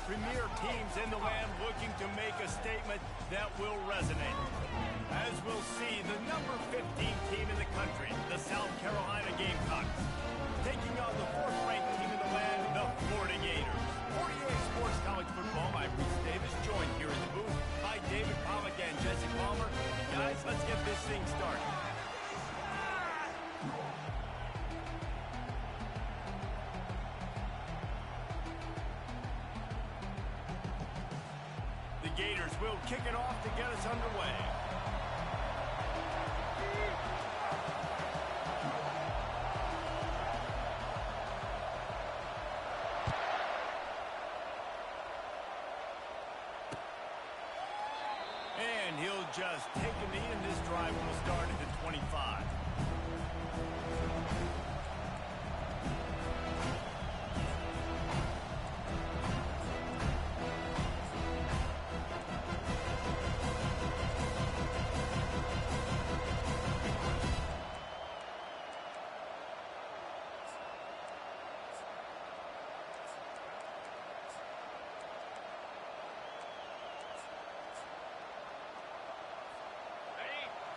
premier teams in the land looking to make a statement that will resonate. As we'll see, the number 15 team in the country, the South Carolina Gamecocks, taking on the 4th-ranked team in the land, the Florida Gators. 48 Sports College Football, I'm Reese Davis, joined here in the booth by David Pollack and Jesse Palmer. Guys, let's get this thing started. The Gators will kick it off to get us underway. And he'll just take a knee, and this drive will start at the 25.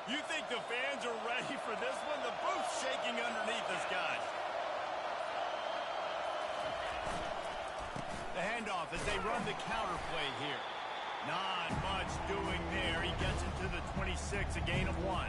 You think the fans are ready for this one? The booth's shaking underneath us, guys. The handoff as they run the counter play here. Not much doing there. He gets it to the 26, a gain of 1.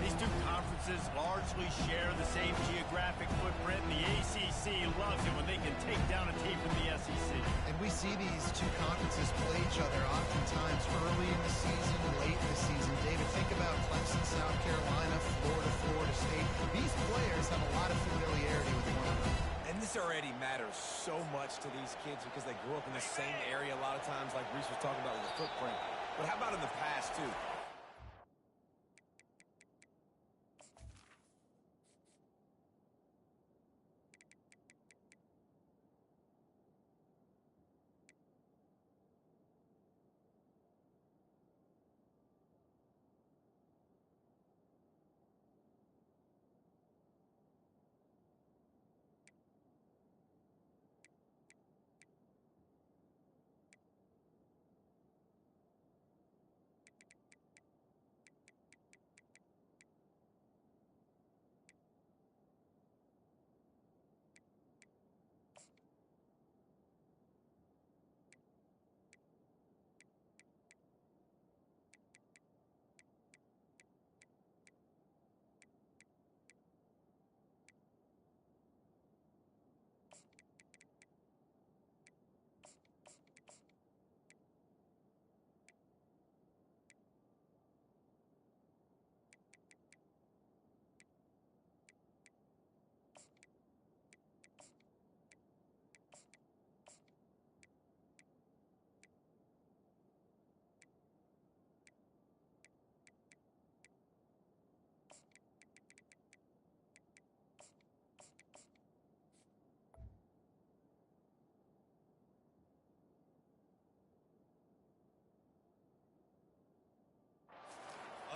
These two conferences largely share the same geographic footprint, and the ACC loves it when they can take down a team from the SEC. And we see these two conferences play each other oftentimes early in the season, late in the season. David, think about Clemson, South Carolina, Florida, Florida State. These players have a lot of familiarity with one another. And this already matters so much to these kids because they grew up in the same area a lot of times, like Reese was talking about with the footprint. But how about in the past, too?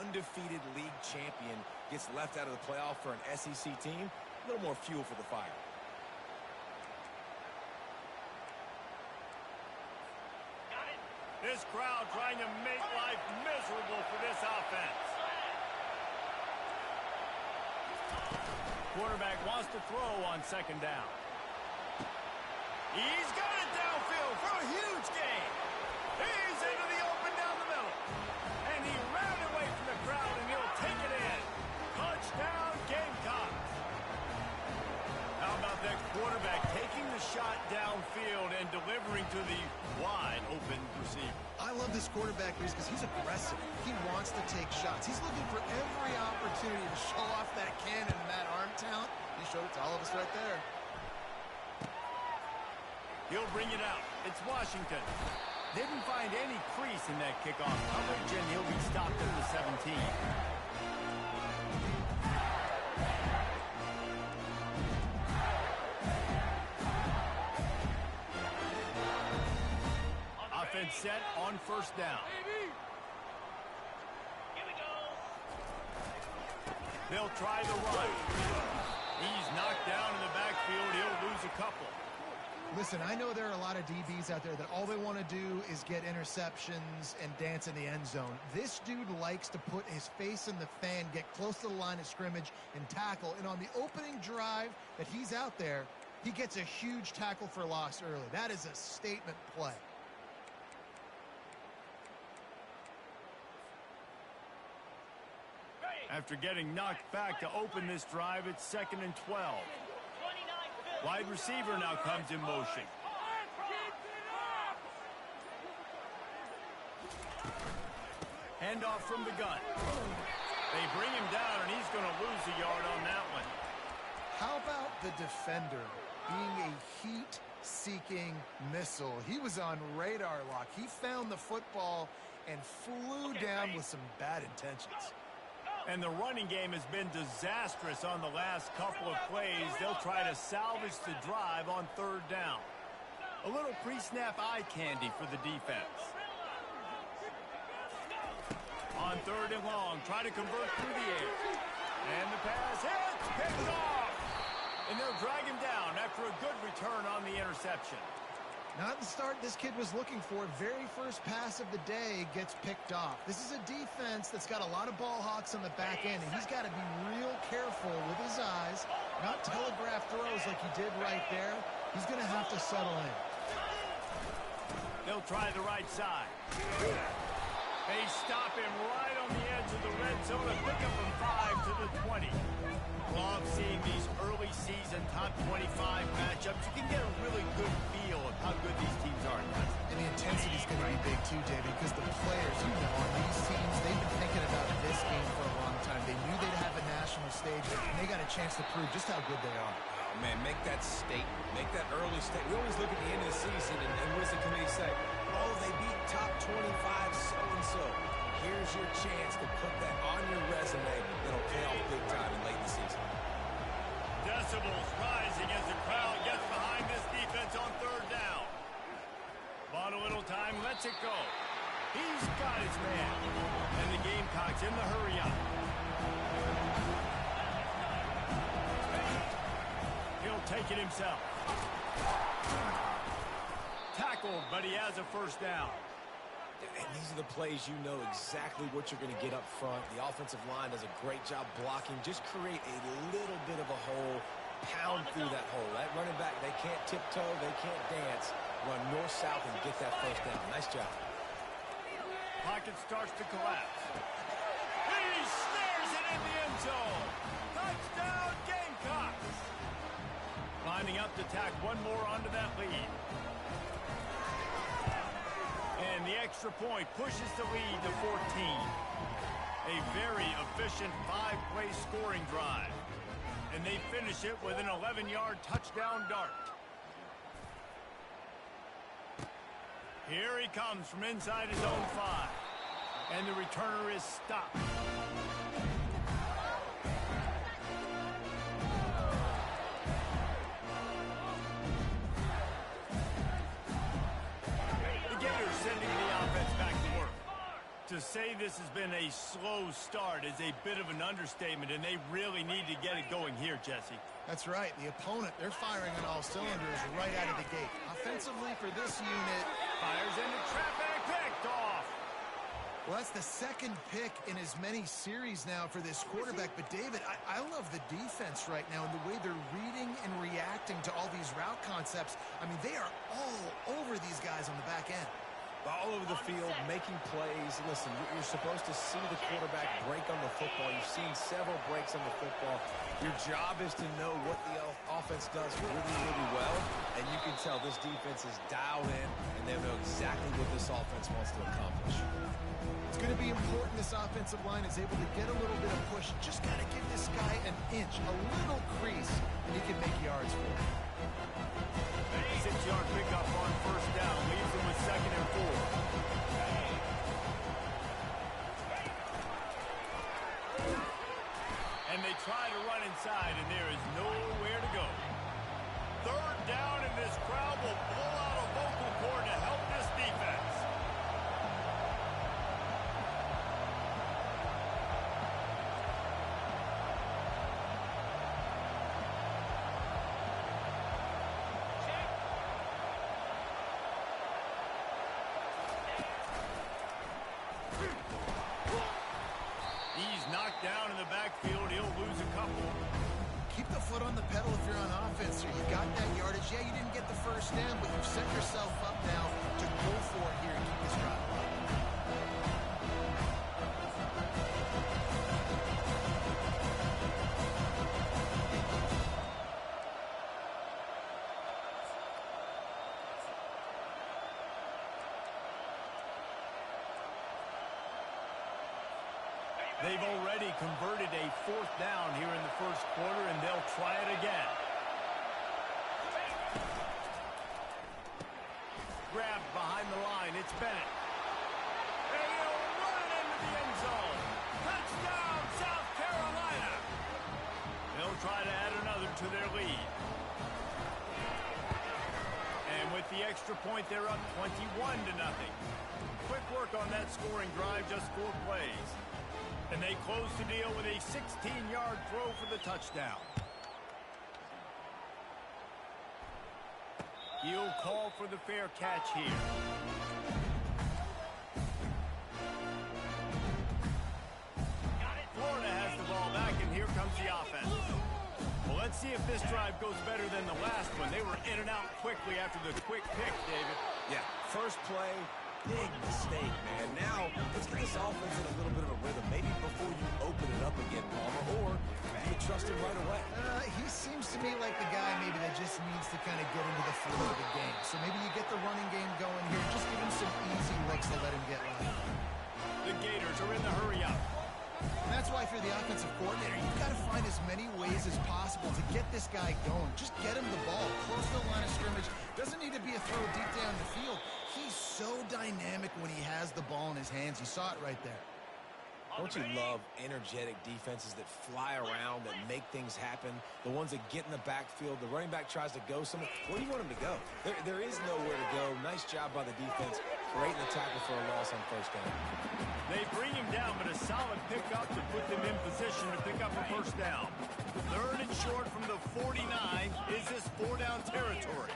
Undefeated league champion gets left out of the playoff for an SEC team. A little more fuel for the fire. This crowd trying to make life miserable for this offense. Quarterback wants to throw on 2nd down. He's got it downfield for a huge gain. He's into the open down the middle. And he ran away from the crowd, and he'll take it in. Touchdown, Gamecocks. How about that quarterback taking the shot downfield and delivering to the wide-open receiver? I love this quarterback because he's aggressive. He wants to take shots. He's looking for every opportunity to show off that cannon and that arm talent. He showed it to all of us right there. He'll bring it out. It's Washington. Didn't find any crease in that kickoff coverage, and he'll be stopped at the 17. Offense set on 1st down. They'll try the run. He's knocked down in the backfield. He'll lose a couple. Listen, I know there are a lot of DBs out there that all they want to do is get interceptions and dance in the end zone. This dude likes to put his face in the fan, get close to the line of scrimmage, and tackle. And on the opening drive that he's out there, he gets a huge tackle for loss early. That is a statement play. After getting knocked back to open this drive, it's 2nd and 12. Wide receiver now comes in motion. Handoff from the gun. They bring him down, and he's going to lose a yard on that one. How about the defender being a heat-seeking missile? He was on radar lock. He found the football and flew down with some bad intentions. And the running game has been disastrous on the last couple of plays. They'll try to salvage the drive on 3rd down. A little pre-snap eye candy for the defense. On 3rd and long, try to convert through the air. And the pass hits, picked off. And they'll drag him down after a good return on the interception. Not the start this kid was looking for. Very first pass of the day gets picked off. This is a defense that's got a lot of ball hawks on the back end, and he's got to be real careful with his eyes, not telegraph throws like he did right there. He's going to have to settle in. They'll try the right side. They stop him right on the edge of the red zone and pick up from 5 to the 20. Love seeing these early season top 25 matchups. You can get a really good feel of how good these teams are. And the intensity is going to be big too, David, because the players, you know, on these teams, they've been thinking about this game for a long time. They knew they'd have a national stage, and they got a chance to prove just how good they are. Oh, man, make that statement. Make that early statement. We always look at the end of the season, and what does the committee say? Oh, they beat top 25 so-and-so. Here's your chance to put that on your resume that'll pay off big time in late in the season. Decibels rising as the crowd gets behind this defense on 3rd down. Bought a little time, lets it go. He's got his man. And the Gamecocks in the hurry up. He'll take it himself. Tackled, but he has a 1st down. And these are the plays you know exactly what you're going to get up front. The offensive line does a great job blocking. Just create a little bit of a hole, pound through that hole. That running back, they can't tiptoe, they can't dance. Run north-south and get that 1st down. Nice job. Pocket starts to collapse. He snares it in the end zone. Touchdown, Gamecocks. Lining up to tack one more onto that lead. And the extra point pushes the lead to 14. A very efficient 5-play scoring drive. And they finish it with an 11-yard touchdown dart. Here he comes from inside his own 5. And the returner is stopped. Sending the offense back to work. To say this has been a slow start is a bit of an understatement, and they really need to get it going here, Jesse. That's right. The opponent, they're firing on all cylinders right out of the gate. Offensively for this unit. Fires into traffic, picked off. Well, that's the 2nd pick in as many series now for this quarterback. But, David, I love the defense right now and the way they're reading and reacting to all these route concepts. I mean, they are all over these guys on the back end. All over the field, making plays. Listen, you're supposed to see the quarterback break on the football. You've seen several breaks on the football. Your job is to know what the offense does really, really well, and you can tell this defense is dialed in, and they know exactly what this offense wants to accomplish. It's going to be important this offensive line is able to get a little bit of push. Just got to give this guy an inch, a little crease, and he can make yards for it. 6-yard pickup on 1st down, leaves him with 2nd and 4. And they try to run inside, and there is nowhere to go. 3rd down, and this crowd will blow out a vocal cord to help this defense. the foot on the pedal if you're on offense here. You got that yardage. Yeah, you didn't get the first down, but you've set yourself up now to go for it here and keep this drive alive. They've already converted a 4th down here in the first quarter, and they'll try it again. Grabbed behind the line. It's Bennett. And he'll run it into the end zone. Touchdown, South Carolina. They'll try to add another to their lead. And with the extra point, they're up 21-0. Quick work on that scoring drive, just 4 plays. And they close the deal with a 16-yard throw for the touchdown. He'll call for the fair catch here. Florida has the ball back, and here comes the offense. Well, let's see if this drive goes better than the last one. They were in and out quickly after the quick pick, David. Yeah, first play, big mistake, man. Now, let's get this offense in a little bit of a rhythm. Maybe before you open it up again, Palmer, or you trust him right away. He seems to me like the guy maybe that just needs to kind of get into the flow of the game. So maybe you get the running game going here. Just give him some easy looks to let him get live. The Gators are in the hurry up. And that's why if you're the offensive coordinator, you've got to find as many ways as possible to get this guy going. Just get him the ball close to the line of scrimmage. Doesn't need to be a throw deep down the field. He's so dynamic when he has the ball in his hands. You saw it right there. Don't you love energetic defenses that fly around, that make things happen? The ones that get in the backfield, the running back tries to go somewhere. Where do you want him to go? There is nowhere to go. Nice job by the defense. Great in the tackle for a loss on first down. They bring him down, but a solid pickup to put them in position to pick up a first down. 3rd and short from the 49. Is this 4-down territory?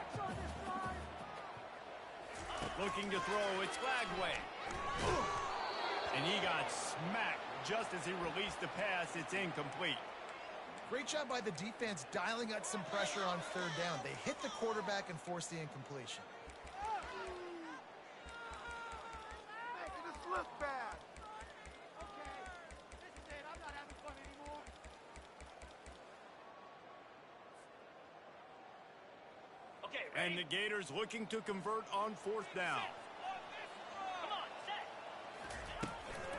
Looking to throw, it's Lagway. And he got smacked just as he released the pass. It's incomplete. Great job by the defense dialing out some pressure on 3rd down. They hit the quarterback and forced the incompletion. Making us look bad. Okay, this is it. I'm not having fun anymore. Okay, and the Gators looking to convert on 4th down.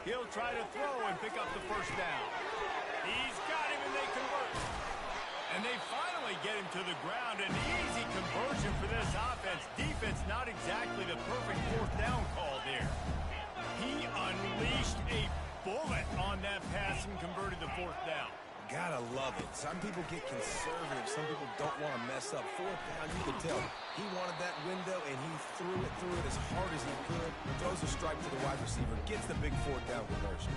He'll try to throw and pick up the first down. He's got him, and they convert. And they finally get him to the ground. An easy conversion for this offense. Defense not exactly the perfect 4th down call there. He unleashed a bullet on that pass and converted the 4th down. Gotta love it. Some people get conservative. Some people don't want to mess up. 4th down, you can tell. He wanted that window, and he threw it as hard as he could. Throws a strike to the wide receiver. Gets the big 4th down conversion.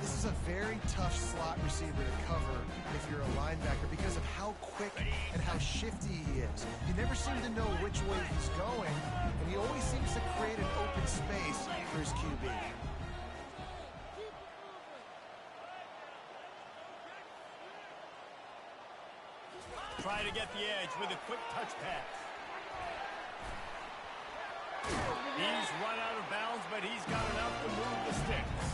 This is a very tough slot receiver to cover if you're a linebacker because of how quick and how shifty he is. You never seem to know which way he's going, and he always seems to create an open space for his QB. Try to get the edge with a quick touch pass. He's run out of bounds, but he's got enough to move the sticks.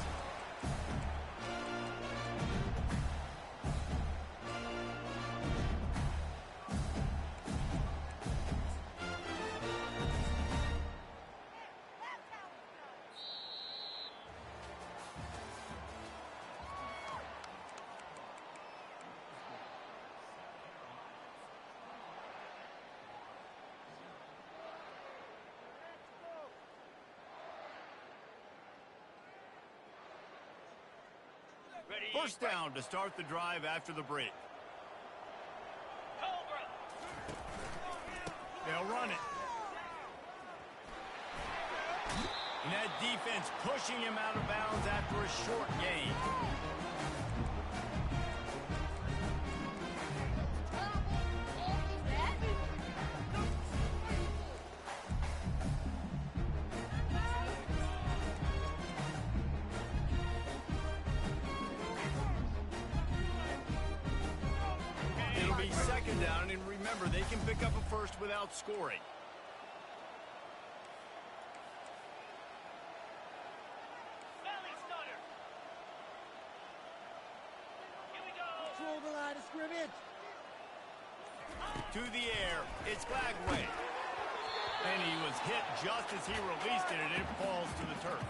First down to start the drive after the break. They'll run it. And that defense pushing him out of bounds after a short gain. be second down, and remember, they can pick up a first without scoring. Control the line of scrimmage. To the air, it's Glagway. And he was hit just as he released it, and it falls to the turf.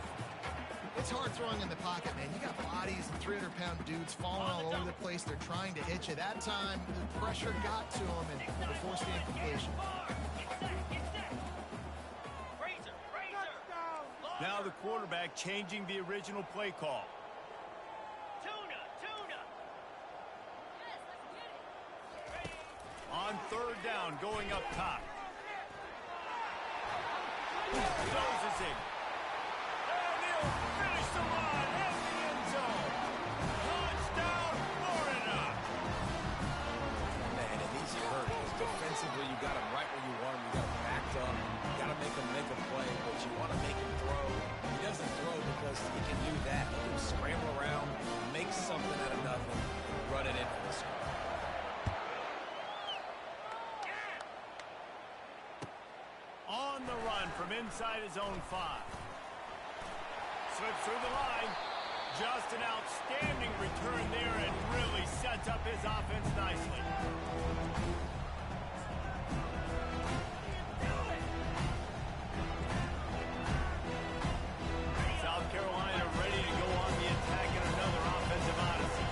It's hard throwing in the pocket, man. You got bodies and 300-pound dudes falling all over the place. They're trying to hit you. That time, the pressure got to him, and they forced the incompletion. Now the quarterback changing the original play call. On third down, going up top. Closes him. And he'll finish the line in the end zone. Touchdown, Florida. Man, and he's hurt. Defensively, you got him right where you want him. You got him backed up. You got to make him make a play, but you want to make him throw. He doesn't throw because he can do that. He can scramble around, make something out of nothing, and run it in for the score. On the run from inside his own 5. Slips through the line. Just an outstanding return there and really sets up his offense nicely. South Carolina ready to go on the attack in another offensive odyssey.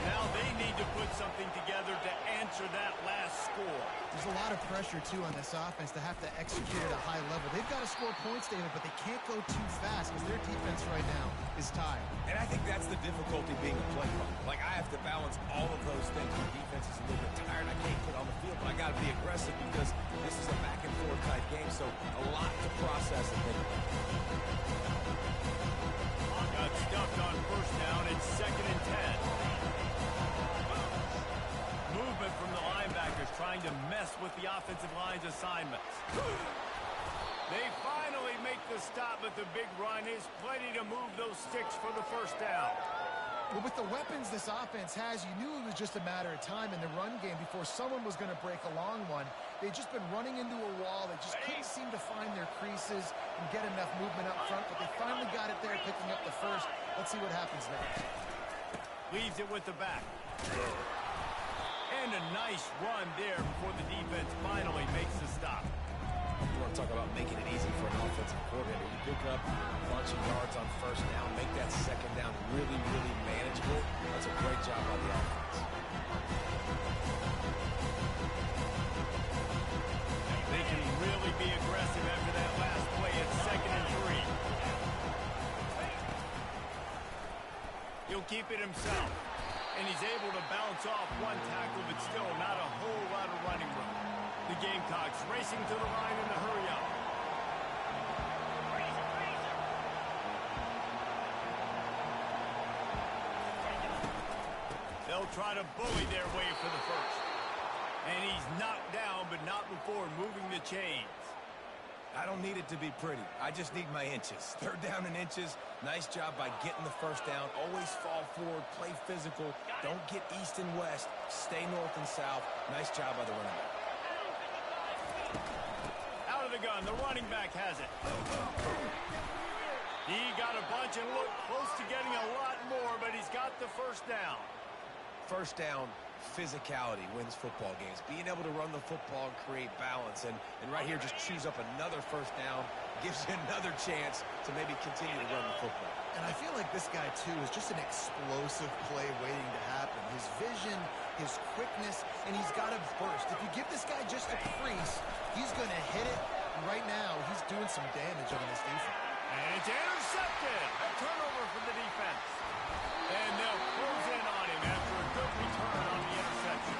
Now they need to put something together to answer that last score. There's a lot of pressure, too, on this offense to have to execute at a high level. They've got to score points, David, but they can't go too fast because their defense right now is tired. And I think that's the difficulty being a play caller. Like, I have to balance all of those things. The defense is a little bit tired. I can't get on the field, but I got to be aggressive because this is a back-and-forth type game, so a lot to process and think about. Got stuffed on first down. It's 2nd and 10. Movement from the linebackers trying to mess with the offensive line's assignments. They finally make the stop, but the big run is plenty to move those sticks for the first down. Well, with the weapons this offense has, you knew it was just a matter of time in the run game before someone was going to break a long one. They'd just been running into a wall. They just couldn't seem to find their creases and get enough movement up front, but they finally got it there, picking up the first. Let's see what happens next. Leaves it with the back. And a nice run there before the defense finally makes the stop. You want to talk about making it easy for an offensive coordinator. You pick up a bunch of yards on first down, make that second down really, really manageable. That's a great job by the offense. They can really be aggressive after that last play. It's 2nd and 3. He'll keep it himself. And he's able to bounce off one tackle, but still not a whole lot of running room. The Gamecocks racing to the line in the hurry-up. They'll try to bully their way for the first. And he's knocked down, but not before moving the chains. I don't need it to be pretty. I just need my inches. 3rd down and inches. Nice job by getting the first down. Always fall forward, play physical. Don't get east and west. Stay north and south. Nice job by the running back. Out of the gun, the running back has it. He got a bunch and looked close to getting a lot more, but he's got the first down. First down, physicality wins football games. Being able to run the football and create balance. And right here, just chews up another first down. Gives you another chance to maybe continue to run the football. And I feel like this guy, too, is just an explosive play waiting to happen. His vision, his quickness, and he's got a burst. If you give this guy just a crease, he's going to hit it. And right now, he's doing some damage on this defense. And it's intercepted. A turnover for the defense. And they'll close in on him after a good return on the interception.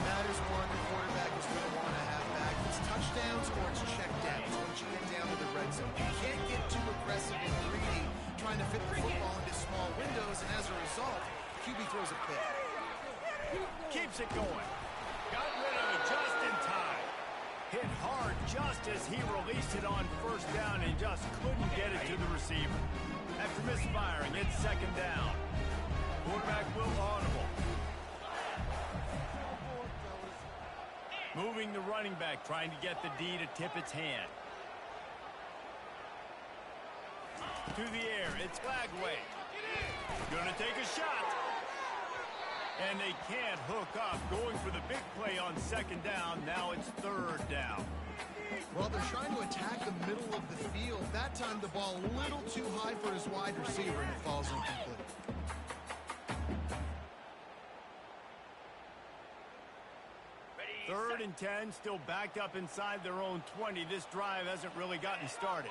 Matters more the quarterback is going to want to have back. It's touchdowns or it's checkdowns once you get down to the red zone. You can't get too aggressive and greedy trying to fit the football into small windows, and as a result, QB throws a pick. Keeps it going. Got rid of it just in time. Hit hard just as he released it on first down and just couldn't get it to the receiver. After misfiring, it's 2nd down. Quarterback will audible. Moving the running back, trying to get the D to tip its hand. To the air, it's Flagway. Gonna take a shot. And they can't hook up. Going for the big play on second down. Now it's third down. Well, they're trying to attack the middle of the field. That time the ball a little too high for his wide receiver, and it falls incomplete. Third and 10, still backed up inside their own 20. This drive hasn't really gotten started.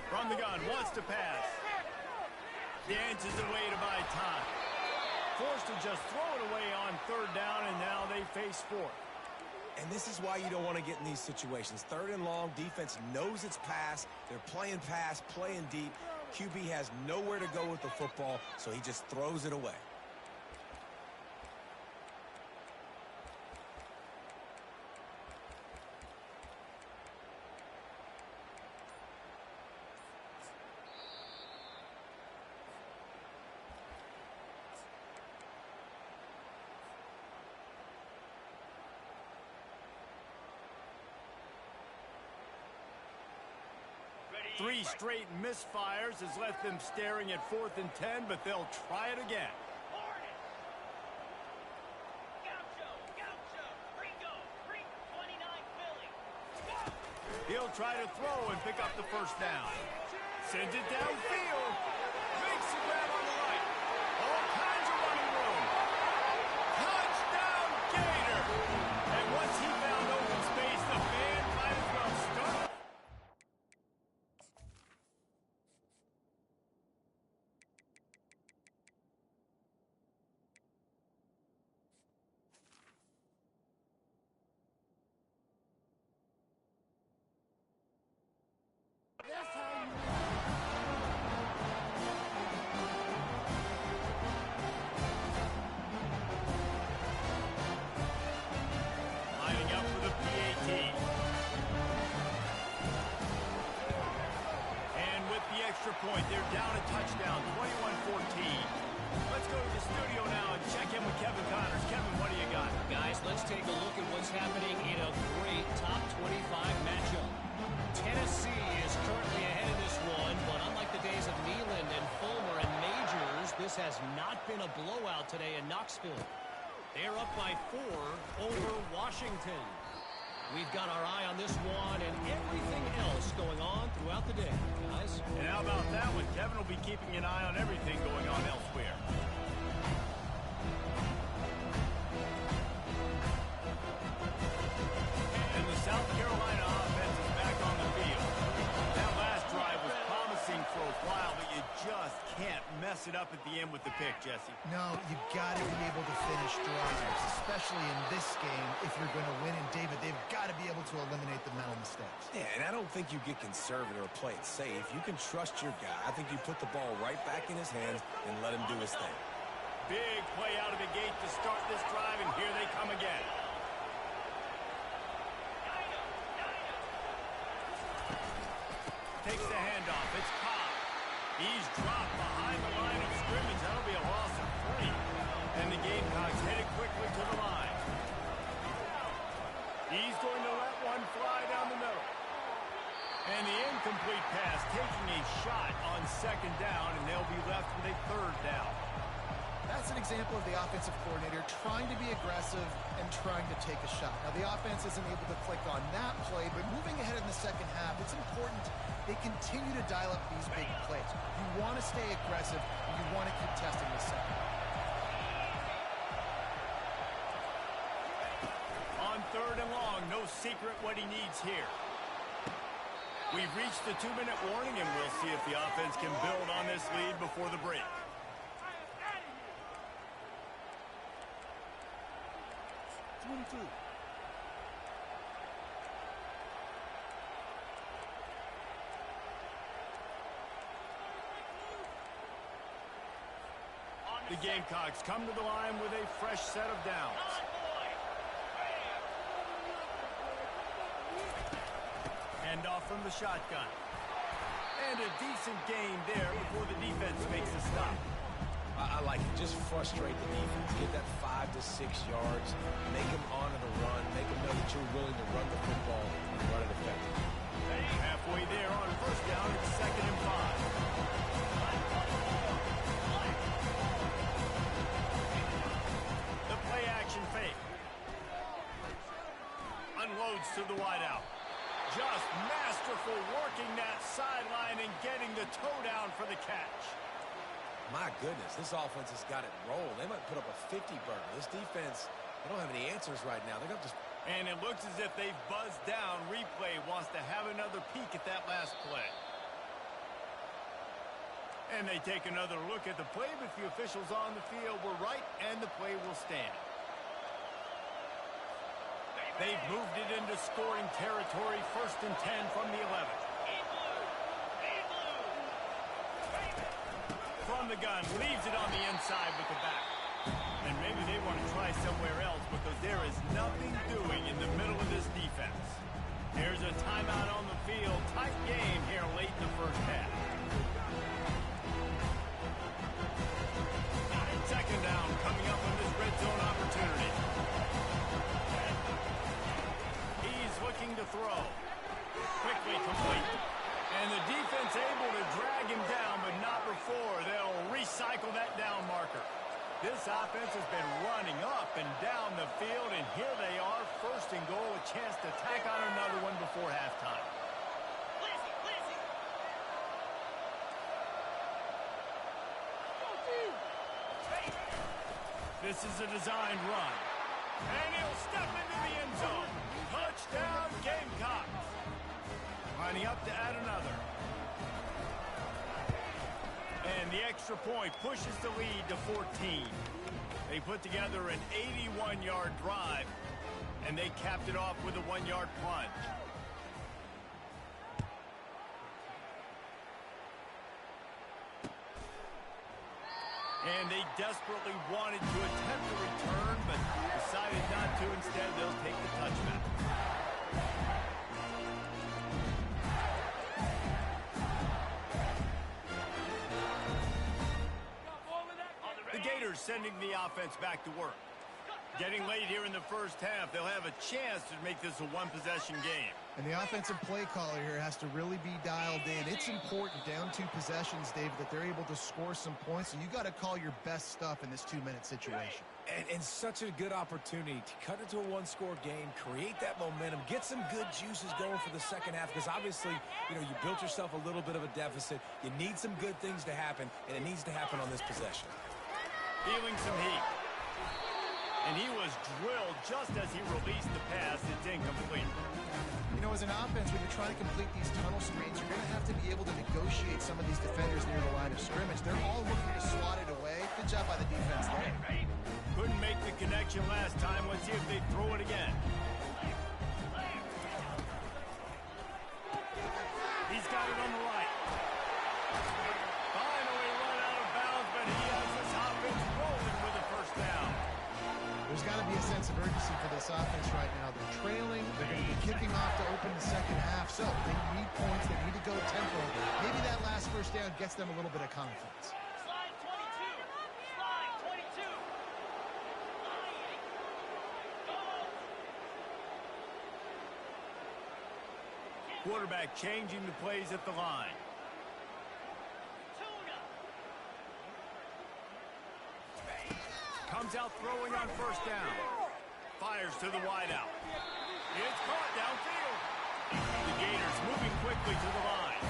From the gun, wants to pass. Dances away to buy time. Forced to just throw it away on third down, and now they face fourth. And this is why you don't want to get in these situations. Third and long, defense knows it's pass. They're playing pass, playing deep. QB has nowhere to go with the football, so he just throws it away. Three straight misfires has left them staring at 4th and 10, but they'll try it again. He'll try to throw and pick up the first down. Sends it downfield. Makes the grab on the right. All kinds of running room. Touchdown, Gator! And once he found open space, the band might as well start. Lining up for the PAT. And with the extra point, they're down a touchdown, 21-14. Let's go to the studio now and check in with Kevin Connors. Kevin, what do you got? Guys, let's take a look at what's happening in a great top 25 matchup. Tennessee is currently ahead in this one, but unlike the days of Neyland and Fulmer and Majors, this has not been a blowout today in Knoxville. They're up by 4 over Washington. We've got our eye on this one and everything else going on throughout the day, guys. And how about that one? Kevin will be keeping an eye on everything going on elsewhere. And the South Carolina offense is back on the field. That last drive was promising for a while, but you just can't mess it up at the end with the pick, Jesse. No, you got to be able to finish drives, especially in this game if you're going to win. And, David, they've got to be able to eliminate the mental mistakes. Yeah, and I don't think you get conservative or play it safe. You can trust your guy. I think you put the ball right back in his hands and let him do his thing. Big play out of the gate to start this drive, and here they come again. Takes the handoff. It's Cobb. He's dropped behind the line of scrimmage. That'll be a loss of 3. And the Gamecocks headed quickly to the line. He's going to let one fly down the middle. And the incomplete pass taking a shot on second down, and they'll be left with a third down. That's an example of the offensive coordinator trying to be aggressive and trying to take a shot. Now, the offense isn't able to click on that play, but moving ahead in the second half, it's important they continue to dial up these big plays. You want to stay aggressive, and you want to keep testing the second. On third and long, no secret what he needs here. We've reached the 2-minute warning, and we'll see if the offense can build on this lead before the break. The Gamecocks come to the line with a fresh set of downs. Hand off from the shotgun. And a decent gain there before the defense makes a stop. I like it. Just frustrate the defense. Get that 5 to 6 yards. Make them honor the run. Make them know that you're willing to run the football and run it effectively. Halfway there on first down, it's 2nd and 5. The play action fake. Unloads to the wideout. Just masterful working that sideline and getting the toe down for the catch. My goodness, this offense has got it rolled. They might put up a 50-burger. This defense, they don't have any answers right now. They're going to just... And it looks as if they've buzzed down. Replay wants to have another peek at that last play. And they take another look at the play, but the officials on the field were right, and the play will stand. They've moved it into scoring territory, 1st and 10 from the 11. From the gun, leaves it on the inside with the back. And maybe they want to try somewhere else because there is nothing doing in the middle of this defense. Here's a timeout on the field. Tight game here late in the first half. 2nd down coming up on this red zone opportunity. He's looking to throw. Quickly complete. And the defense able to drag him down, but not before they'll recycle that down marker. This offense has been running up and down the field, and here they are, 1st and goal, a chance to tack on another one before halftime. This is a designed run. And he'll step into the end zone. Touchdown, Gamecocks. Lining up to add another. And the extra point pushes the lead to 14. They put together an 81-yard drive, and they capped it off with a 1-yard plunge. And they desperately wanted to attempt a return, but decided not to. Instead, they'll take the touchback. The Gators sending the offense back to work. Getting late here in the first half, they'll have a chance to make this a one-possession game. And the offensive play caller here has to really be dialed in. It's important down 2 possessions, David, that they're able to score some points, and you got to call your best stuff in this 2-minute situation. And such a good opportunity to cut into a 1-score game, create that momentum, get some good juices going for the second half, because obviously, you know, you built yourself a little bit of a deficit. You need some good things to happen, and it needs to happen on this possession. Feeling some heat. And he was drilled just as he released the pass. It's incomplete. You know, as an offense, when you're trying to complete these tunnel screens, you're going to have to be able to negotiate some of these defenders near the line of scrimmage. They're all looking to swat it away. Good job by the defense there. Couldn't make the connection last time. Let's see if they throw it again. He's got it on the right. Finally run out of bounds, but he has this offense rolling with a first down. There's got to be a sense of urgency for this offense right now. They're trailing. They're going to be kicking off to open the second half. So they need points. They need to go tempo. Maybe that last first down gets them a little bit of confidence. Slide 22. Slide 22. Quarterback changing the plays at the line. Comes out throwing on first down. Fires to the wideout. It's caught downfield. The Gators moving quickly to the line.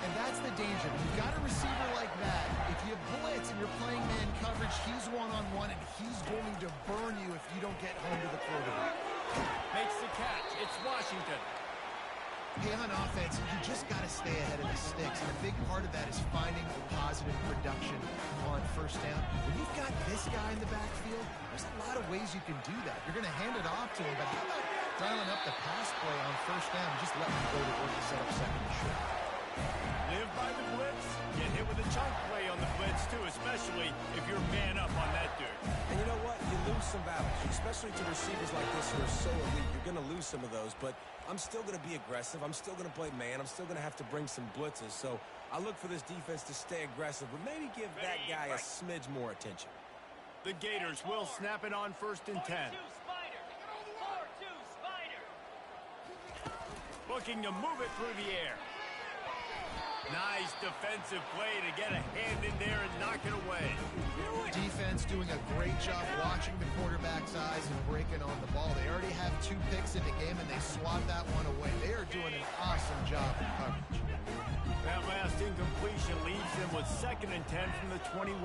And that's the danger. You've got a receiver like that. If you blitz and you're playing man coverage, he's one-on-one, and he's going to burn you if you don't get home to the quarterback. Makes the catch. It's Washington. Hey, on offense, you just got to stay ahead of the sticks, and a big part of that is finding positive production on first down. When you've got this guy in the backfield, there's a lot of ways you can do that. You're going to hand it off to him, but how about dialing up the pass play on first down and just letting him go to work to set up second and short? Live by the blitz. Get hit with a chunk play on the blitz, too, especially if you're man up on that dude. And you know what? You lose some battles, especially to receivers like this who are so elite. You're going to lose some of those, but I'm still going to be aggressive. I'm still going to play man. I'm still going to have to bring some blitzes. So I look for this defense to stay aggressive, but maybe give that guy a smidge more attention. The Gators will snap it on 1st and 10. 4-2 Spider. 4-2 Spider. Looking to move it through the air. Nice defensive play to get a hand in there and knock it away. Defense doing a great job watching the quarterback's eyes and breaking on the ball. They already have 2 picks in the game, and they swat that one away. They are doing an awesome job in coverage. That last incompletion leaves them with 2nd and 10 from the 21.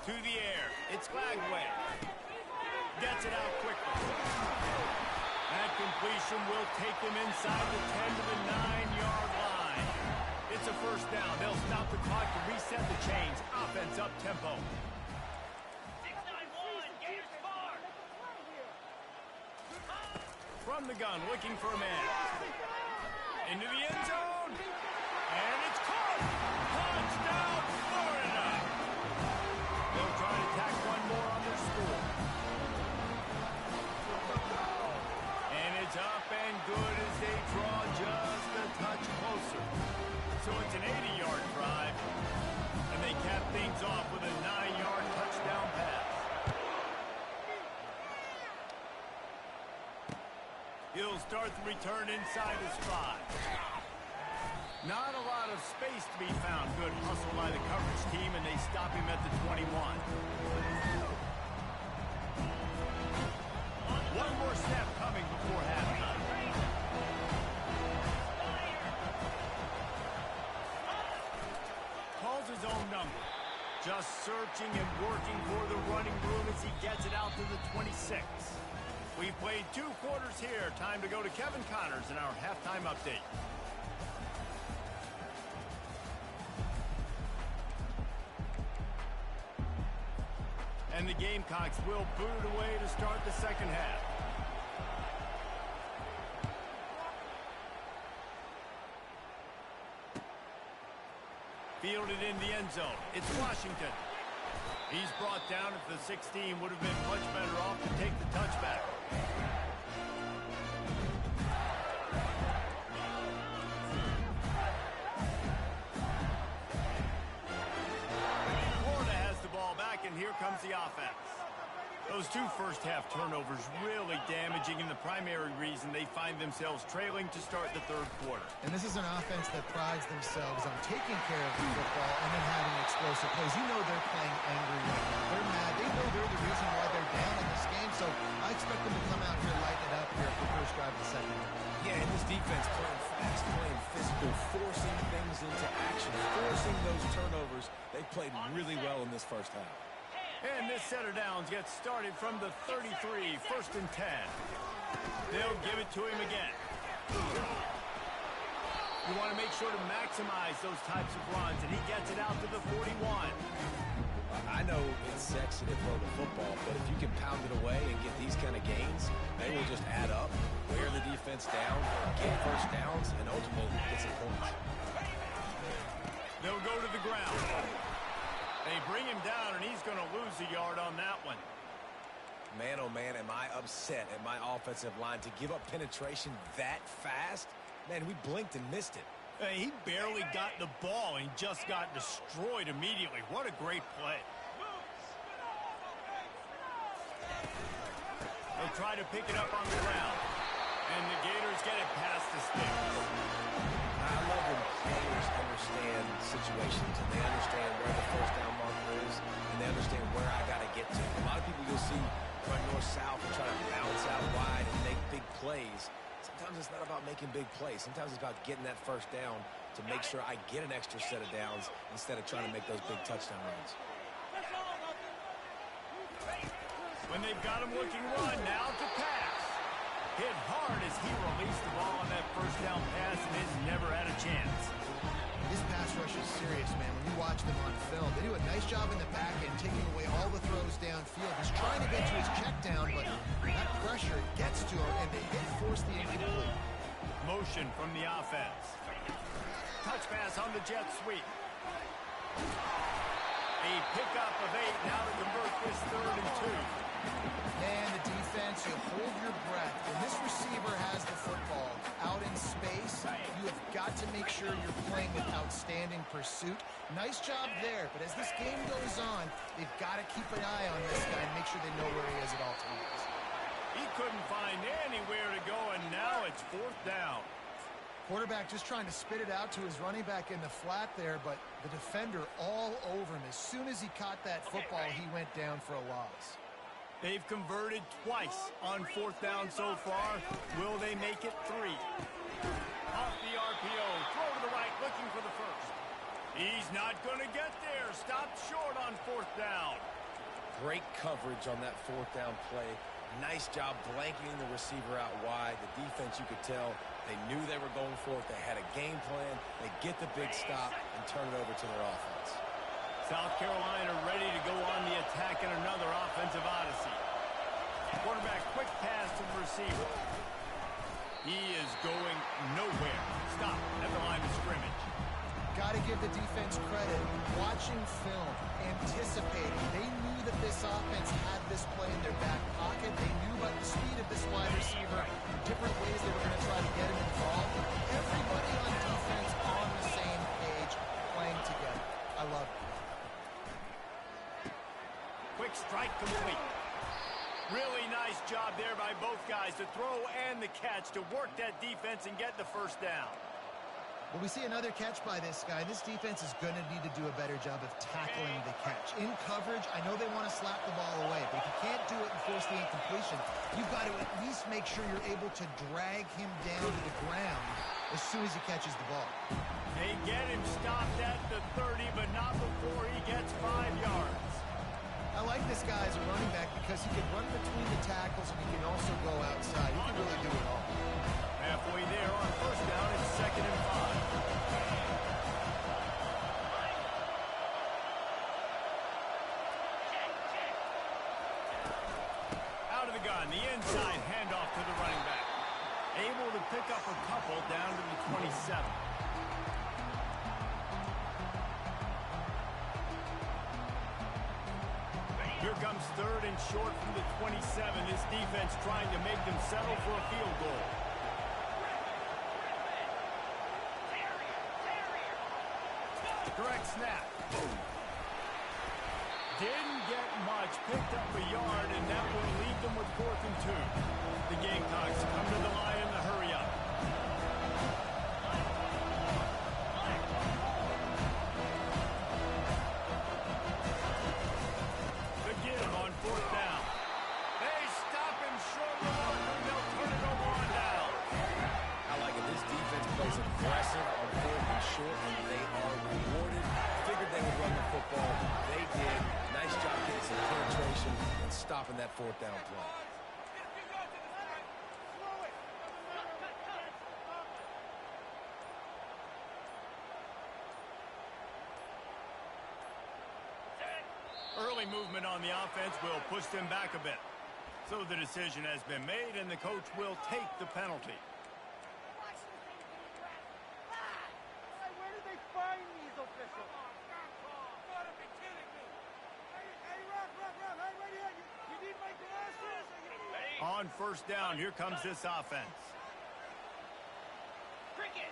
To the air. It's Lagway. Gets it out quickly. That completion will take them inside the 10 to the 9-yard line. It's a 1st down. They'll stop the clock to reset the chains. Offense up tempo. 6-9-1. Gators far. From the gun, looking for a man. Into the end zone. And it's caught. Touchdown, Florida. They'll try to tack one more on their score. And it's up and good as they draw just a touch closer. So it's an 80-yard drive, and they cap things off with a 9-yard touchdown pass. He'll start the return inside his 5. Not a lot of space to be found. Good hustle by the coverage team, and they stop him at the 21. One more snap coming before halftime. Calls his own number. Just searching and working for the running room as he gets it out to the 26. We've played 2 quarters here. Time to go to Kevin Connors in our halftime update. And the Gamecocks will boot it away to start the 2nd half. Fielded in the end zone. It's Washington. He's brought down at the 16. Would have been much better off to take the touchback. Florida has the ball back, and here comes the offense. Those 2 first-half turnovers really damaging, and the primary reason they find themselves trailing to start the 3rd quarter. And this is an offense that prides themselves on taking care of the football and then having explosive plays. You know they're playing angry right now. They're mad. They know they're the reason why they're down in this game, so I expect them to come out here, lighten it up here for the first drive of the 2nd half. Yeah, and this defense playing fast, playing physical, forcing things into action, forcing those turnovers. They played really well in this 1st half. And this set of downs gets started from the 33, 1st and 10. They'll give it to him again. You want to make sure to maximize those types of runs, and he gets it out to the 41. I know it's sexy to throw the football, but if you can pound it away and get these kind of gains, they will just add up, wear the defense down, get 1st downs, and ultimately get some points. They'll go to the ground. They bring him down, and he's going to lose a yard on that one. Man, oh man, am I upset at my offensive line to give up penetration that fast? Man, we blinked and missed it. Hey, he barely got the ball and just got destroyed immediately. What a great play. They'll try to pick it up on the ground. And the Gators get it past the sticks. I love when players understand situations and they understand where the 1st down marker is and they understand where I got to get to. A lot of people you'll see run north-south and try to bounce out wide and make big plays. Sometimes it's not about making big plays. Sometimes it's about getting that 1st down to make sure I get an extra set of downs instead of trying to make those big touchdown runs. When they've got him looking run, now to pass. Hit hard as he released the ball on that 1st down pass and has never had a chance. This pass rush is serious, man. When you watch them on film, they do a nice job in the back end, taking away all the throws downfield. He's trying to get to his check down, but that pressure gets to him, and they force the incomplete. Motion from the offense. Touch pass on the jet sweep. A pickup of 8 now to convert this 3rd and 2. Man, the defense, you hold your breath. When this receiver has the football out in space, you have got to make sure you're playing with outstanding pursuit. Nice job there, but as this game goes on, they've got to keep an eye on this guy and make sure they know where he is at all times. He couldn't find anywhere to go, and now it's 4th down. Quarterback just trying to spit it out to his running back in the flat there, but the defender all over him. As soon as he caught that football, he went down for a loss. They've converted twice on 4th down so far. Will they make it 3? Off the RPO, throw to the right, looking for the first. He's not going to get there. Stopped short on 4th down. Great coverage on that 4th down play. Nice job blanketing the receiver out wide. The defense, you could tell, they knew they were going for it. They had a game plan. They get the big stop and turn it over to their offense. South Carolina ready to go on the attack in another offensive odyssey. Quarterback, quick pass to the receiver. He is going nowhere. Stop at the line of scrimmage. Got to give the defense credit. Watching film, anticipating. They knew that this offense had this play in their back pocket. They knew about the speed of this wide receiver, different ways they were going to try to get him involved. Everybody on defense on the same page, playing together. I love it. Quick strike complete. Really nice job there by both guys to throw and the catch to work that defense and get the first down. Well, we see another catch by this guy. This defense is going to need to do a better job of tackling the catch. In coverage, I know they want to slap the ball away, but if you can't do it and force the incompletion, you've got to at least make sure you're able to drag him down to the ground as soon as he catches the ball. They get him stopped at the 30, but not before he gets 5 yards. I like this guy as a running back because he can run between the tackles and he can also go outside. He can really do it all. Halfway there on 1st down, it's 2nd and 5. Out of the gun, the inside handoff to the running back. Able to pick up a couple down to the 27. Here comes 3rd and short from the 27. This defense trying to make them settle for a field goal. Direct snap. Didn't get much. Picked up a yard, and that will leave them with 4th and 2. The Gamecocks come to the line in the hurry up. The give on 4th down. They stop him short of the mark, and they'll turn it over on down. I like it. This defense plays aggressive on 4th and short, and they are rewarded. Figured they would run the football. They did. Nice job getting some penetration and stopping that 4th down play. Early movement on the offense will push them back a bit. So the decision has been made, and the coach will take the penalty. Where did they find these officials? Gotta be kidding me. Hey, ref, hey, right here. You need my glasses? On 1st down, here comes this offense. Cricket.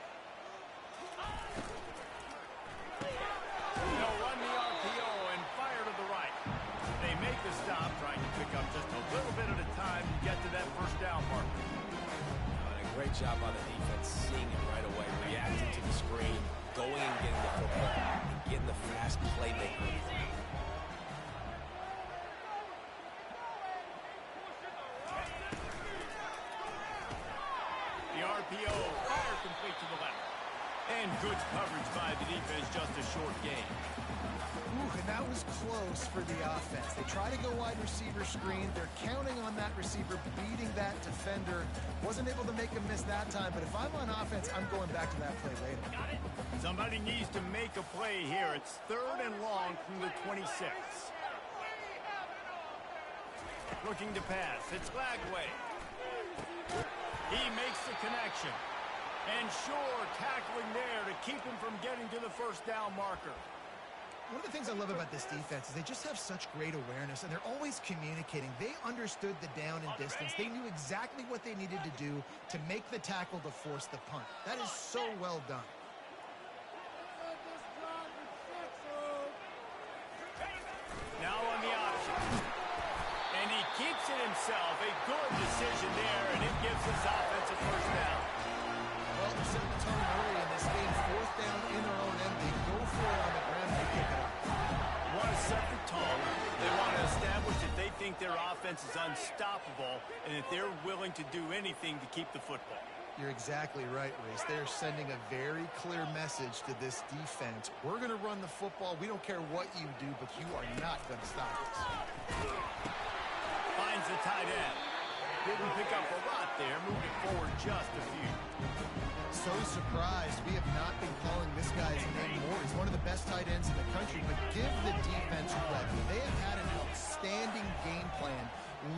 They'll run the RPO and fire to the right. They make the stop, trying to pick up just a little bit at a time to get to that 1st down marker. A great job by the defense, seeing it right away, reacting to the screen, going and getting the football, and getting the fast playmaker. The RPO, fire complete to the left. And good coverage by the defense, just a short gain. Ooh, and that was close for the offense. They try to go wide receiver screen. They're counting on that receiver beating that defender. Wasn't able to make him miss that time, but if I'm on offense, I'm going back to that play later. Somebody needs to make a play here. It's 3rd and long from the 26. Looking to pass. It's Lagway. He makes the connection. And sure, tackling there to keep him from getting to the first down marker. One of the things I love about this defense is they just have such great awareness, and they're always communicating. They understood the down and distance. They knew exactly what they needed to do to make the tackle to force the punt. That is so well done. Now on the option. And he keeps it himself. A good decision there, and it gives his offense a first down. Well, they're setting the tone early in this game. Fourth down in their own end. They go for it on the ground. They pick it up. Want to set the tone. They want to establish that they think their offense is unstoppable and that they're willing to do anything to keep the football. You're exactly right, Reese. They're sending a very clear message to this defense. We're going to run the football. We don't care what you do, but you are not going to stop us. Finds the tight end. Didn't pick up a lot there. Moved it forward just a few. So surprised. We have not been calling this guy's name more. He's one of the best tight ends in the country, but give the defense credit. They have had an outstanding game plan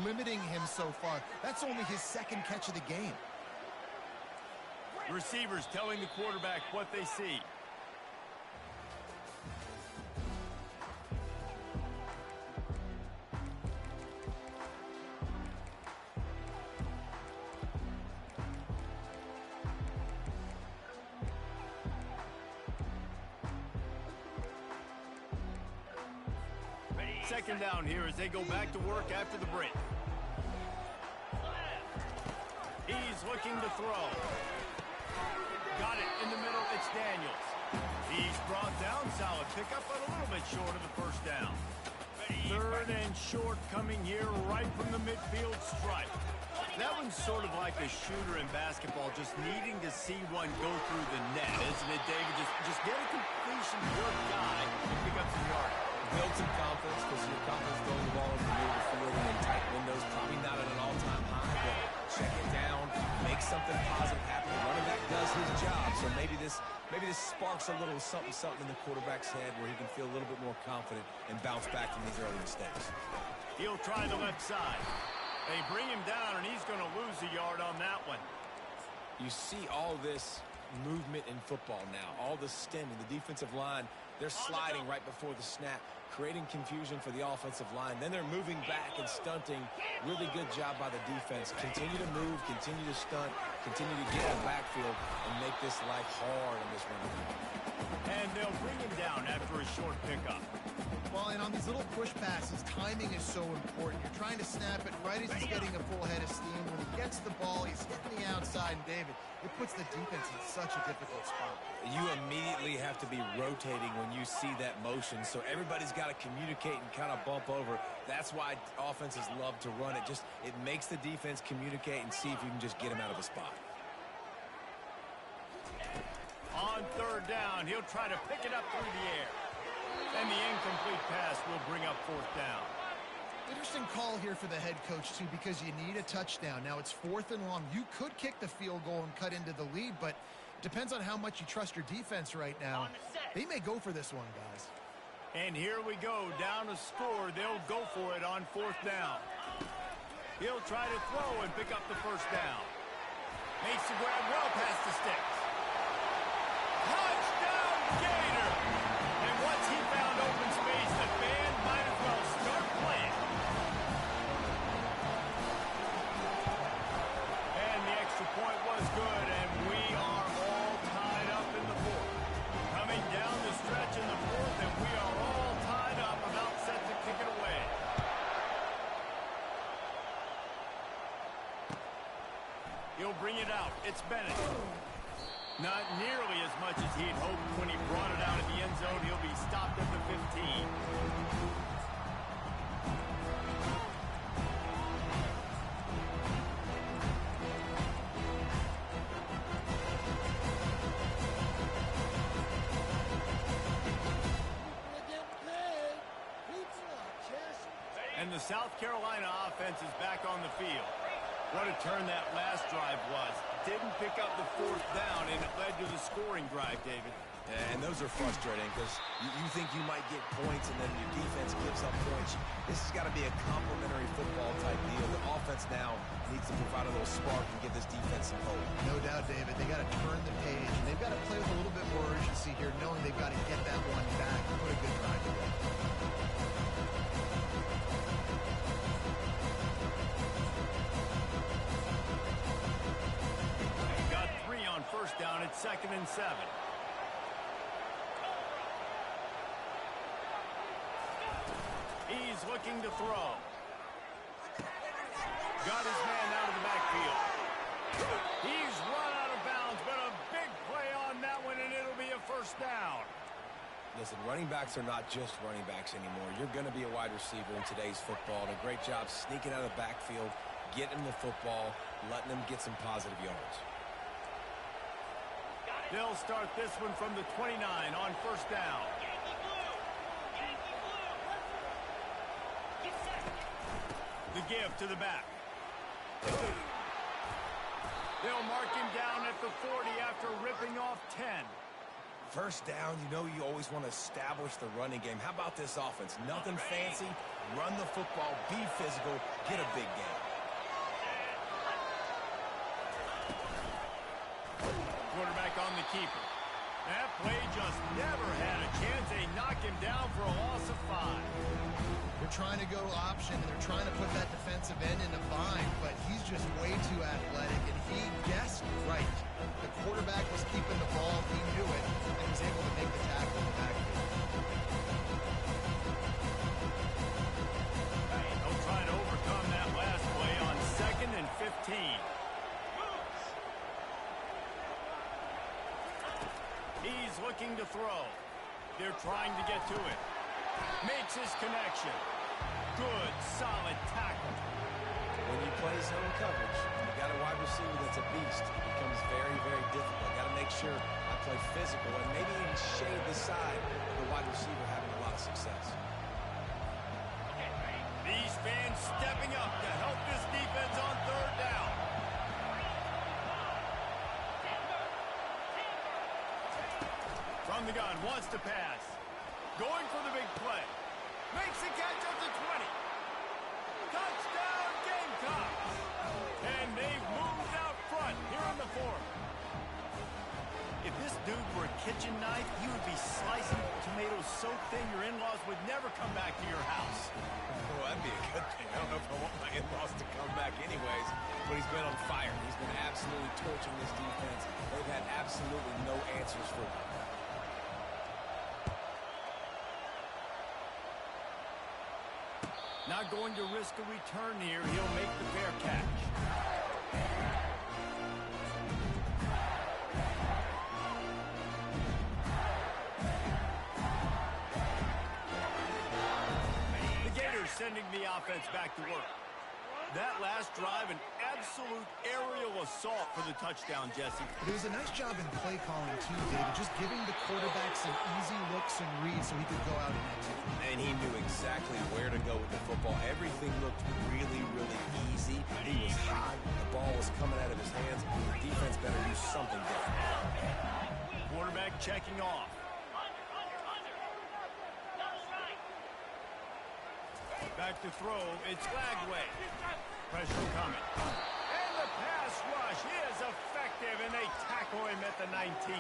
limiting him so far. That's only his second catch of the game. Receivers telling the quarterback what they see. Second down here as they go back to work after the break. He's looking to throw. Got it in the middle. It's Daniels. He's brought down. Solid pickup, but a little bit short of the first down. Third and short coming here right from the midfield stripe. That one's sort of like a shooter in basketball, just needing to see one go through the net, isn't it, David? Just get a completion to your guy and pick up some yardage. Build some confidence, because your confidence throwing the ball over the middle of the field and in tight windows, probably not at an all-time high, but check it down, make something positive happen. The running back does his job, so maybe this sparks a little something in the quarterback's head where he can feel a little bit more confident and bounce back from these early mistakes. He'll try the left side. They bring him down, and he's going to lose a yard on that one. You see all this movement in football now, all the stemming, the defensive line, they're sliding right before the snap, creating confusion for the offensive line. Then they're moving back and stunting. Really good job by the defense. Continue to move, continue to stunt, continue to get in the backfield and make this life hard on this running back. And they'll bring him down after a short pickup. Well, and on these little push passes, timing is so important. You're trying to snap it right as he's getting a full head of steam. When he gets the ball, he's hitting the outside, and David, it puts the defense in such a difficult spot. You immediately have to be rotating when you see that motion, so everybody's got to communicate and kind of bump over. That's why offenses love to run it. It makes the defense communicate and see if you can just get him out of a spot. On third down, he'll try to pick it up through the air. And the incomplete pass will bring up fourth down. Interesting call here for the head coach, too, because you need a touchdown. Now it's 4th and long. You could kick the field goal and cut into the lead, but it depends on how much you trust your defense right now. They may go for this one, guys. And here we go, down to score. They'll go for it on fourth down. He'll try to throw and pick up the first down. Makes the grab well past the sticks. Touchdown, Gator! And once he found open space, the band might as well start playing. And the extra point was good, and we are all tied up in the fourth. Coming down the stretch in the fourth, and we are all tied up, about set to kick it away. He'll bring it out. It's Bennett. Not nearly as much as he'd hoped when he brought it out of the end zone. He'll be stopped at the 15. And the South Carolina offense is back on the field. What a turn that last drive was. Didn't pick up the fourth down, and it led to the scoring drive, David. And those are frustrating because you think you might get points and then your defense gives up points. This has got to be a complementary football type deal. The offense now needs to provide a little spark and give this defense some hope. No doubt, David. They got to turn the pressure, knowing they've got to get that one back and put a good drive together. He got 3 on first down at 2nd and 7. He's looking to throw. Got his man out of the backfield. He's run out of bounds, but a big play on that one, and it'll be a first down. Listen, running backs are not just running backs anymore. You're going to be a wide receiver in today's football. And a great job sneaking out of the backfield, getting him the football, letting him get some positive yards. They'll start this one from the 29 on first down. The give to the back. They'll mark him down at the 40 after ripping off 10. First down, you know you always want to establish the running game. How about this offense? Nothing fancy. Run the football, be physical, get a big game. Quarterback on the keeper. That play just never had a chance. They knock him down for a loss of 5. They're trying to go option, and they're trying to put that defensive end in a bind, but he's just way too athletic, and he guessed right. The quarterback was keeping the ball. He knew it, and was able to make the tackle in the backfield. They'll try to overcome that last play on 2nd and 15. He's looking to throw. They're trying to get to it. Makes his connection. Good, solid tackle. When you play zone coverage, you got a wide receiver that's a beast. It becomes very, very difficult. Got to make sure I play physical and maybe even shade the side of the wide receiver having a lot of success. These fans stepping up to help this defense on 3rd down. From the gun, wants to pass. Going for the big play. Makes the catch at the 20. Touchdown, Gamecocks. And they've moved out front here in the 4th. If this dude were a kitchen knife, he would be slicing tomatoes so thin your in-laws would never come back to your house. Well, that'd be a good thing. I don't know if I want my in-laws to come back anyways, but he's been on fire. He's been absolutely torching this defense. They've had absolutely no answers for him. Not going to risk a return here. He'll make the fair catch. The Gators sending the offense back to work. That last drive, an absolute aerial assault for the touchdown, Jesse. It was a nice job in play calling, too, David, just giving the quarterback some easy looks and reads so he could go out and execute. And he knew exactly where to go with the football. Everything looked really, really easy. He was hot. The ball was coming out of his hands. The defense better do something different. Quarterback checking off. Back to throw. It's Lagway. Pressure coming. And the pass rush is effective, and they tackle him at the 19.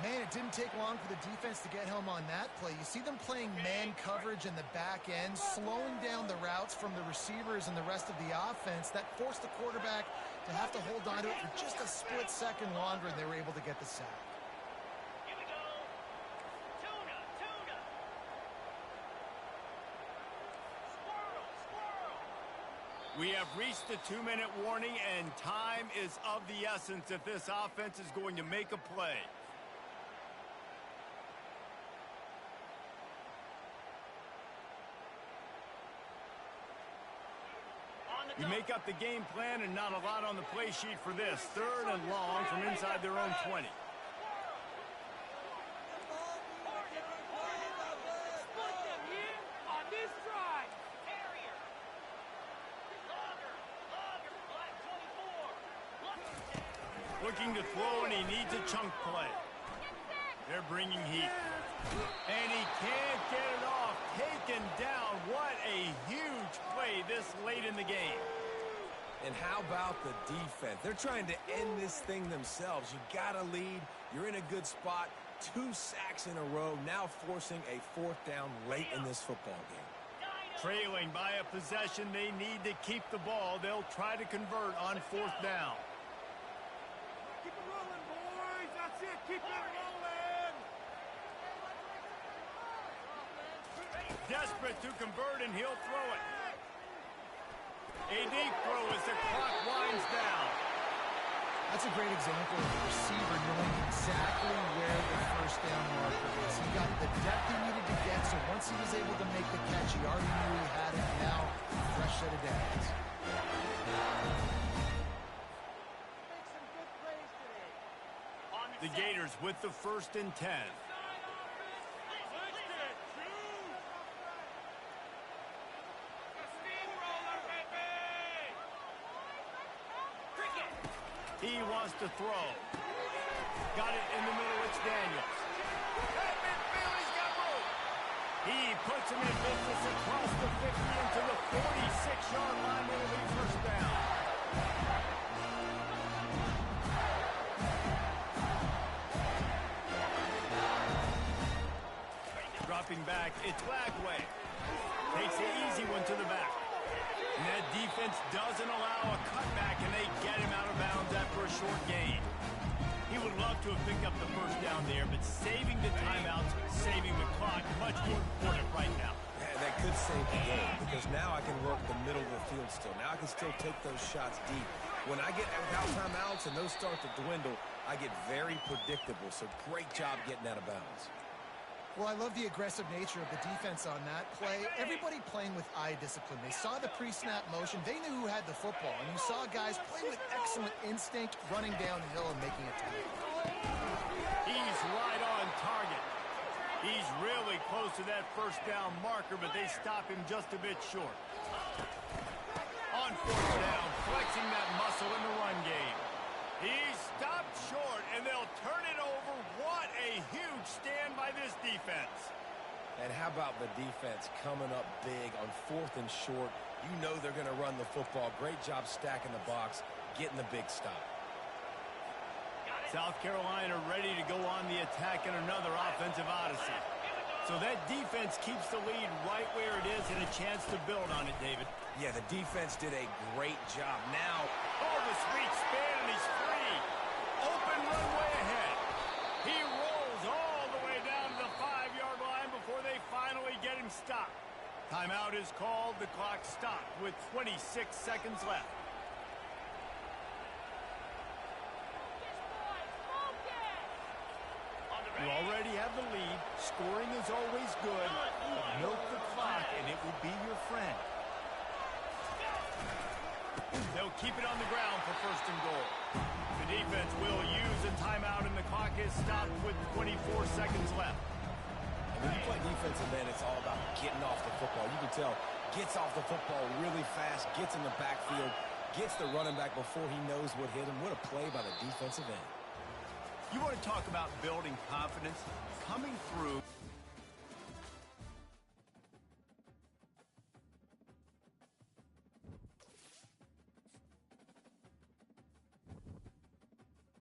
Man, it didn't take long for the defense to get home on that play. You see them playing man coverage in the back end, slowing down the routes from the receivers and the rest of the offense. That forced the quarterback to have to hold on to it for just a split second longer, and they were able to get the sack. Here we go. Tuna. Squirrel. We have reached the 2-minute warning, and time is of the essence if this offense is going to make a play. You make up the game plan and not a lot on the play sheet for this. 3rd and long from inside their own 20. Split them here on this drive. Terrier. Logger. Black 24. Looking to throw, and he needs a chunk play. They're bringing heat. And he can't get it off. Taken down. What a huge play this late in the game. And how about the defense? They're trying to end this thing themselves. You got to lead. You're in a good spot. 2 sacks in a row, now forcing a 4th down late in this football game. Trailing by a possession, they need to keep the ball. They'll try to convert on 4th down. Keep it rolling, boys. That's it. Keep it rolling. Desperate to convert, and he'll throw it. A deep throw as the clock winds down. That's a great example of the receiver knowing exactly where the first down marker is. He got the depth he needed to get, so once he was able to make the catch, he already knew he had it. Now, fresh set of downs. Make some good plays today. The Gators with the 1st and 10. He wants to throw. Got it in the middle. It's Daniels. Hey, midfield, he's got room. He puts him in business across the 50 into the 46-yard line. It'll be 1st down. Dropping back, it's Lagway. Takes the easy one to the back. And that defense doesn't allow a cutback, and they get him out of bounds after a short gain. He would love to have picked up the 1st down there, but saving the timeouts, saving the clock, much more important right now. Yeah, that could save the game because now I can work the middle of the field still. Now I can still take those shots deep. When I get without timeouts and those start to dwindle, I get very predictable. So great job getting out of bounds. Well, I love the aggressive nature of the defense on that play. Everybody playing with eye discipline. They saw the pre-snap motion. They knew who had the football. And you saw guys play with excellent instinct, running downhill and making a tackle. He's right on target. He's really close to that 1st down marker, but they stop him just a bit short. On 4th down, flexing that muscle in the run game. He's stopped short, and they'll turn it over. What a huge stand by this defense. And how about the defense coming up big on 4th and short? You know they're going to run the football. Great job stacking the box, getting the big stop. South Carolina ready to go on the attack in another offensive odyssey. So that defense keeps the lead right where it is and a chance to build on it, David. Yeah, the defense did a great job. Now, oh, the sweet span, and he's free. Open runway ahead. He rolls all the way down to the 5-yard line before they finally get him stopped. Timeout is called. The clock stopped with 26 seconds left. You already have the lead. Scoring is always good. But milk the clock, and it will be your friend. They'll keep it on the ground for 1st and goal. The defense will use a timeout, and the clock is stopped with 24 seconds left. And when you play defensive end, it's all about getting off the football. You can tell, gets off the football really fast, gets in the backfield, gets the running back before he knows what hit him. What a play by the defensive end. You want to talk about building confidence? Coming through